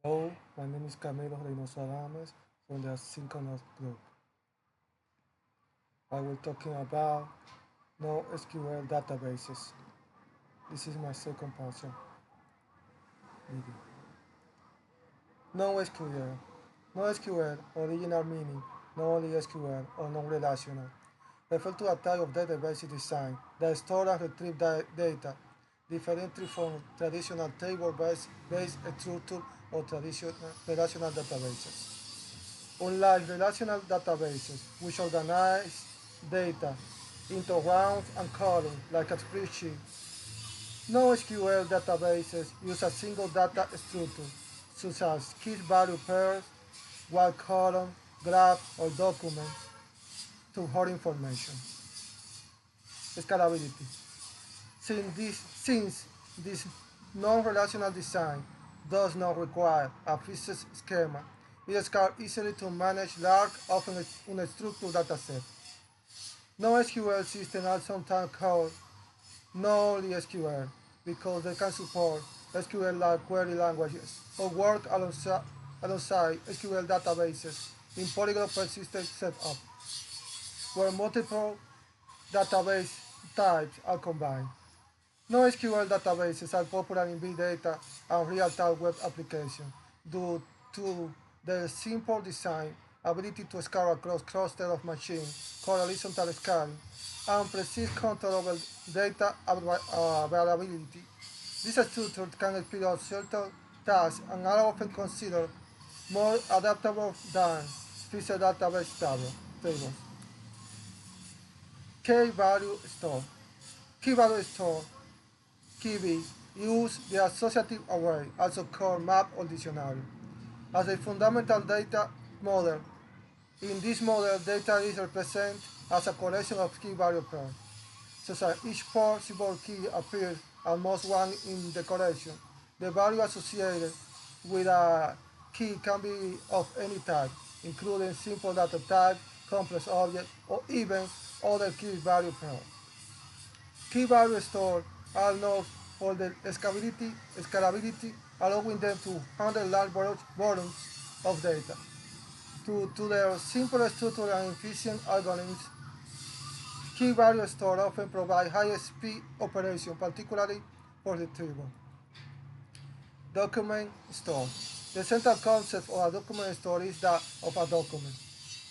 Hello, my name is Camilo Reynoso Adames from the Asynchronous Group. I will talking about NoSQL databases. This is my second passion. Video. NoSQL. NoSQL, original meaning, not only SQL or non-relational, refer to a type of database design that store and retrieve data differently from traditional table-based structure or traditional relational databases. Unlike relational databases, which organize data into rows and columns like a spreadsheet, NoSQL databases use a single data structure, such as key value pairs, one column, graph, or document to hold information. Scalability. Since this non-relational design does not require a fixed schema, it is easily to manage large, often unstructured datasets. NoSQL systems are sometimes called NoSQL because they can support SQL-like query languages or work alongside SQL databases in polyglot persistent setup, where multiple database types are combined. NoSQL databases are popular in big data and real-time web applications due to their simple design, ability to scale across clusters of machines called horizontal scaling, and precise control over data availability. These structures can speed up certain tasks and are often considered more adaptable than fixed database tables. Key value store. Key value store KB use the associative array, also called map or dictionary, as a fundamental data model. In this model, data is represented as a collection of key value pairs. So that each possible key appears as most one in the collection. The value associated with a key can be of any type, including simple data type, complex object, or even other key value pairs. Key value stores are known for their scalability, allowing them to handle large volumes of data. To their simple structure and efficient algorithms, key value stores often provide high speed operation, particularly for retrieval. Document store. The central concept of a document store is that of a document.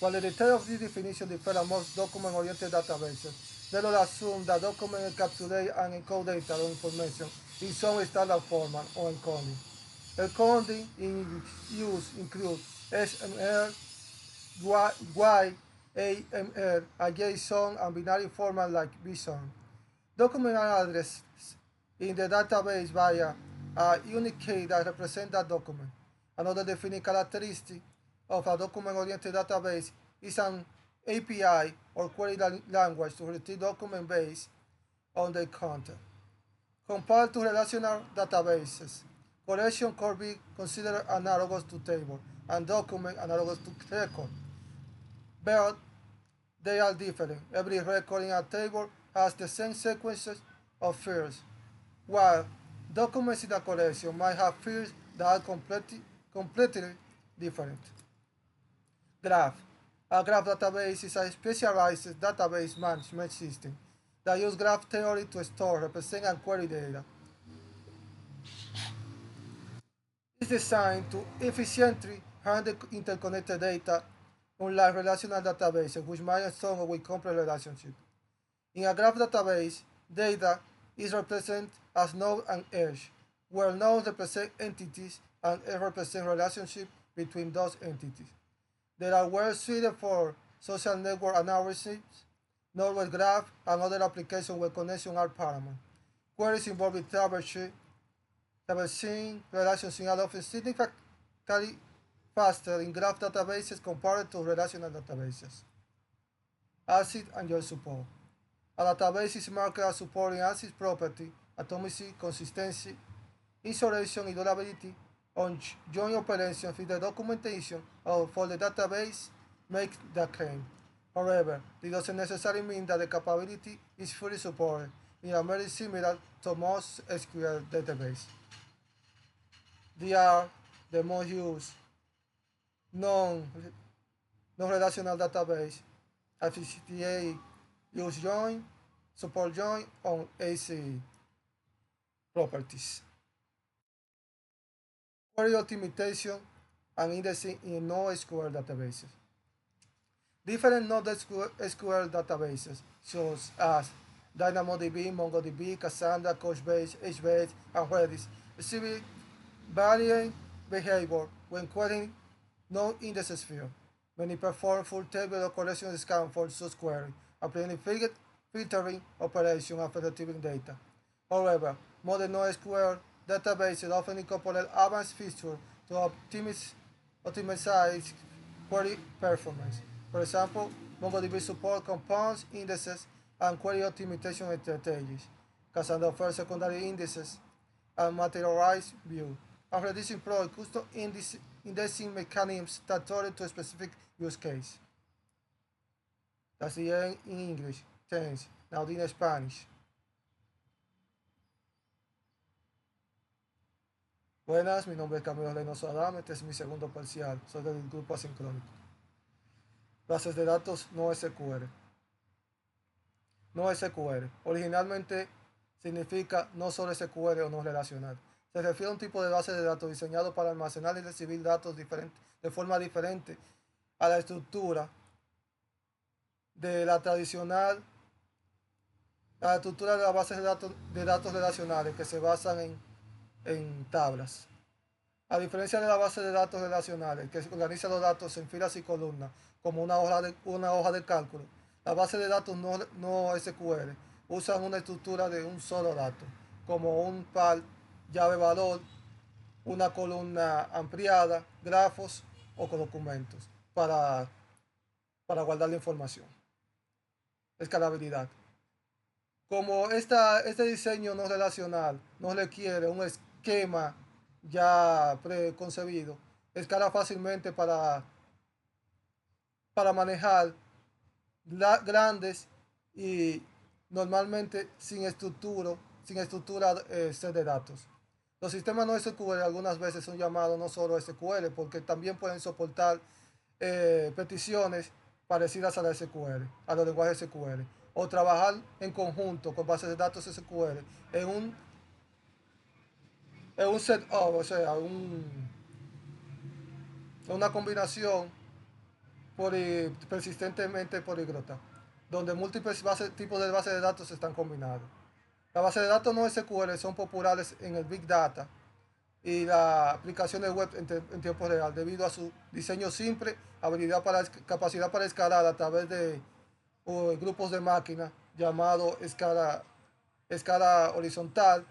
While the details of this definition differ among document-oriented databases, let us assume that documents encapsulate and encode data or information in some standard format or encoding. Encoding in use include XML, YAML, and JSON, and binary format like BSON. Documents are addressed in the database via a unique key that represents that document. Another defining characteristic of a document-oriented database is an API or query language to retrieve documents based on their content. Compared to relational databases, collection could be considered analogous to table and document analogous to record, but they are different. Every record in a table has the same sequences of fields, while documents in a collection might have fields that are completely different. Graph. A graph database is a specialized database management system that uses graph theory to store, represent, and query data. It is designed to efficiently handle interconnected data, unlike relational databases, which might struggle with complex relationships. In a graph database, data is represented as node and edge, where nodes represent entities and edge represent relationships between those entities. They are well suited for social network analysis, network graph, and other applications where connections are paramount. Queries involving traversing relationships are often significantly faster in graph databases compared to relational databases. ACID and join support. A database is marked as supporting ACID property, atomicity, consistency, isolation, and durability on joint operations if the documentation for the database makes the claim. However, this doesn't necessarily mean that the capability is fully supported. It is very similar to most SQL databases. They are the most used non, non-relational database, FCTA use join, support join on AC properties. Query optimization and indexing in NoSQL databases. Different NoSQL databases, such as DynamoDB, MongoDB, Cassandra, Couchbase, HBase, and Redis, exhibit varying behavior when querying no-indexes field. Many perform full table collection scan for such query, applying filtering operation after retrieving data. However, modern NoSQL databases often incorporate advanced features to optimize query performance. For example, MongoDB supports compound indexes and query optimization strategies. Cassandra offers secondary indexes and materialized view, and Redis employs custom indexing mechanisms tailored to a specific use case. That's the end in English. Thanks. Now in Spanish. Buenas, mi nombre es Camilo Reynoso Adame, este es mi segundo parcial, soy del grupo asincrónico. Bases de datos no SQL. No SQL. Originalmente significa no solo SQL o no relacional. Se refiere a un tipo de base de datos diseñado para almacenar y recibir datos de forma diferente a la estructura de la tradicional, la estructura de las bases de datos relacionales que se basan en tablas. A diferencia de la base de datos relacionales que organiza los datos en filas y columnas como una hoja de cálculo, las bases de datos no SQL usan una estructura de un solo dato, como un par, llave valor, una columna ampliada, grafos o documentos para guardar la información. Escalabilidad. Como este diseño no relacional no requiere un esquema ya preconcebido, escala fácilmente para manejar grandes y normalmente sin estructura set de datos. Los sistemas no SQL algunas veces son llamados no solo SQL porque también pueden soportar peticiones parecidas a la SQL, a los lenguajes SQL, o trabajar en conjunto con bases de datos SQL en un setup, o sea, una combinación persistentemente políglota, donde múltiples tipos de bases de datos están combinados. Las bases de datos no SQL son populares en el Big Data y la aplicación de web en tiempo real debido a su diseño simple, capacidad para escalar a través de grupos de máquinas llamado escala horizontal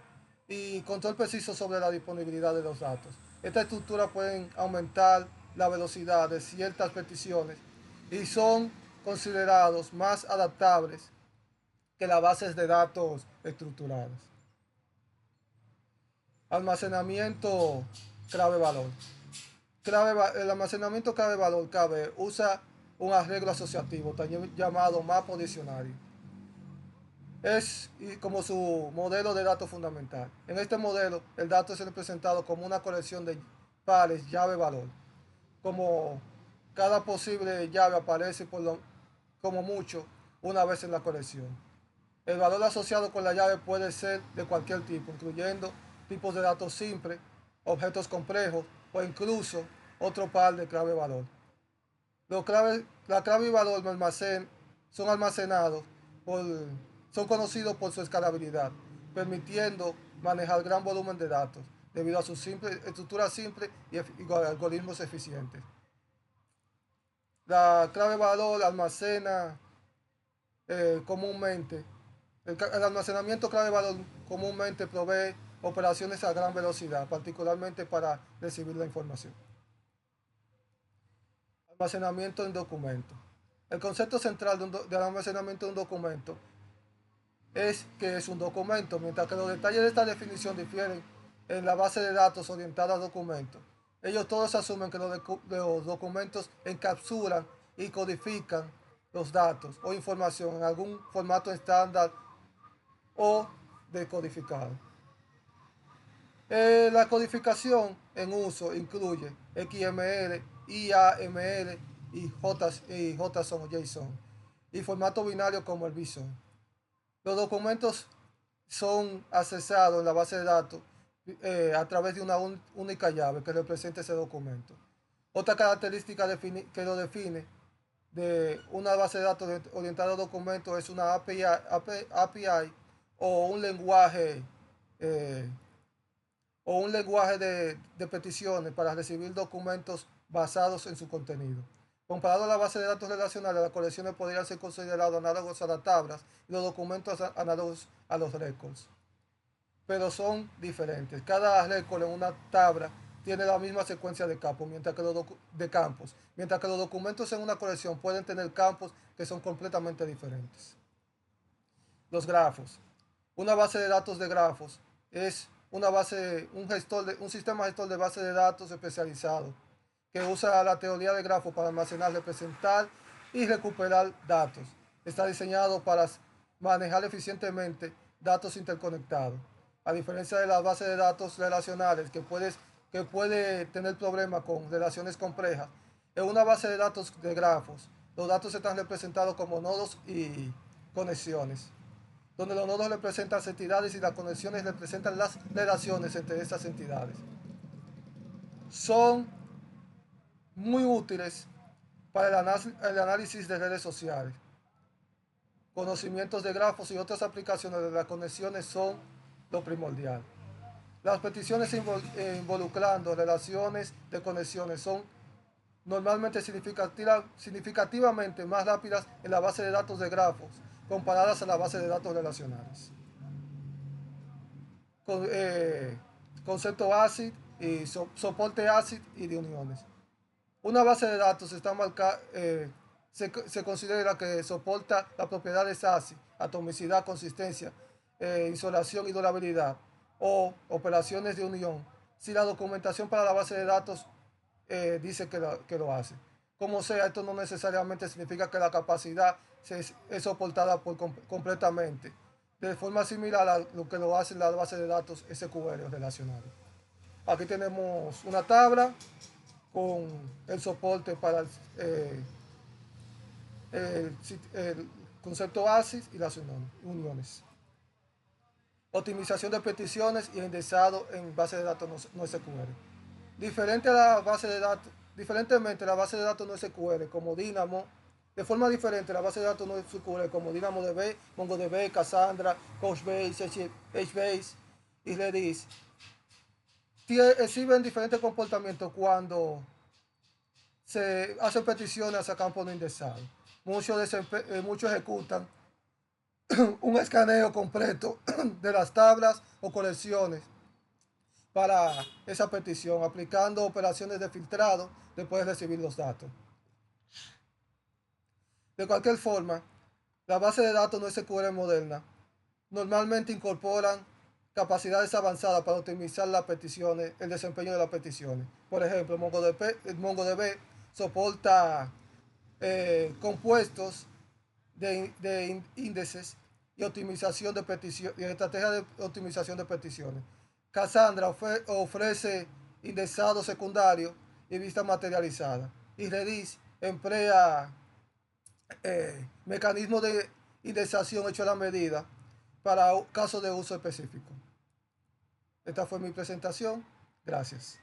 y control preciso sobre la disponibilidad de los datos. Esta estructura pueden aumentar la velocidad de ciertas peticiones y son considerados más adaptables que las bases de datos estructuradas. Almacenamiento clave-valor. El almacenamiento clave-valor usa un arreglo asociativo, también llamado mapa diccionario. Es como su modelo de datos fundamental. En este modelo, el dato es representado como una colección de pares llave-valor. Como cada posible llave aparece como mucho una vez en la colección. El valor asociado con la llave puede ser de cualquier tipo, incluyendo tipos de datos simples, objetos complejos o incluso otro par de clave-valor. La clave y valor son almacenados son conocidos por su escalabilidad, permitiendo manejar gran volumen de datos debido a su estructura simple y algoritmos eficientes. La clave valor almacena comúnmente, el almacenamiento clave valor comúnmente provee operaciones a gran velocidad, particularmente para recibir la información. Almacenamiento en documento. El concepto central del almacenamiento de un documento es que es un documento, mientras que los detalles de esta definición difieren en la base de datos orientada a documentos. Ellos todos asumen que los documentos encapsulan y codifican los datos o información en algún formato estándar o decodificado. La codificación en uso incluye XML, IAML y JSON o JSON, y formato binario como el BSON. Los documentos son accesados en la base de datos a través de una única llave que representa ese documento. Otra característica que lo define de una base de datos orientada a documentos es una API o un lenguaje eh, de peticiones para recibir documentos basados en su contenido. Comparado a la base de datos relacionales, las colecciones podrían ser consideradas análogos a las tablas y los documentos análogos a los récords, pero son diferentes. Cada récord en una tabla tiene la misma secuencia de campos, mientras que los documentos en una colección pueden tener campos que son completamente diferentes. Los grafos. Una base de datos de grafos es un sistema gestor de base de datos especializado que usa la teoría de grafos para almacenar, representar y recuperar datos. Está diseñado para manejar eficientemente datos interconectados. A diferencia de las bases de datos relacionales que puede tener problemas con relaciones complejas, en una base de datos de grafos, los datos están representados como nodos y conexiones, donde los nodos representan las entidades y las conexiones representan las relaciones entre estas entidades. Son muy útiles para el análisis de redes sociales. Conocimientos de grafos y otras aplicaciones de las conexiones son lo primordial. Las peticiones involucrando relaciones de conexiones son normalmente significativamente más rápidas en la base de datos de grafos comparadas a la base de datos relacionales. Concepto ACID y soporte ACID y de uniones. Una base de datos se considera que soporta las propiedades ACID, atomicidad, consistencia, insolación y durabilidad, o operaciones de unión, si la documentación para la base de datos dice que lo hace. Como sea, esto no necesariamente significa que la capacidad es soportada completamente, de forma similar a lo que lo hace la base de datos SQL relacionales. Aquí tenemos una tabla con el soporte para el concepto ACID y las uniones. Optimización de peticiones y indexado en base de datos no SQL. Diferentemente, la base de datos no SQL como Dynamo, de forma diferente, la base de datos no SQL como DynamoDB, MongoDB, Cassandra, Couchbase, HBase y Redis exhiben diferentes comportamientos cuando se hacen peticiones a campos no indexados. Muchos ejecutan un escaneo completo de las tablas o colecciones para esa petición, aplicando operaciones de filtrado después de recibir los datos. De cualquier forma, la base de datos no SQL moderna normalmente incorporan capacidades avanzadas para optimizar las peticiones, el desempeño de las peticiones. Por ejemplo, MongoDB soporta compuestos de índices y optimización de peticiones y estrategias de optimización de peticiones. Cassandra ofrece indexado secundario y vista materializada. Y Redis emplea mecanismos de indexación hecho a la medida para casos de uso específico. Esta fue mi presentación. Gracias.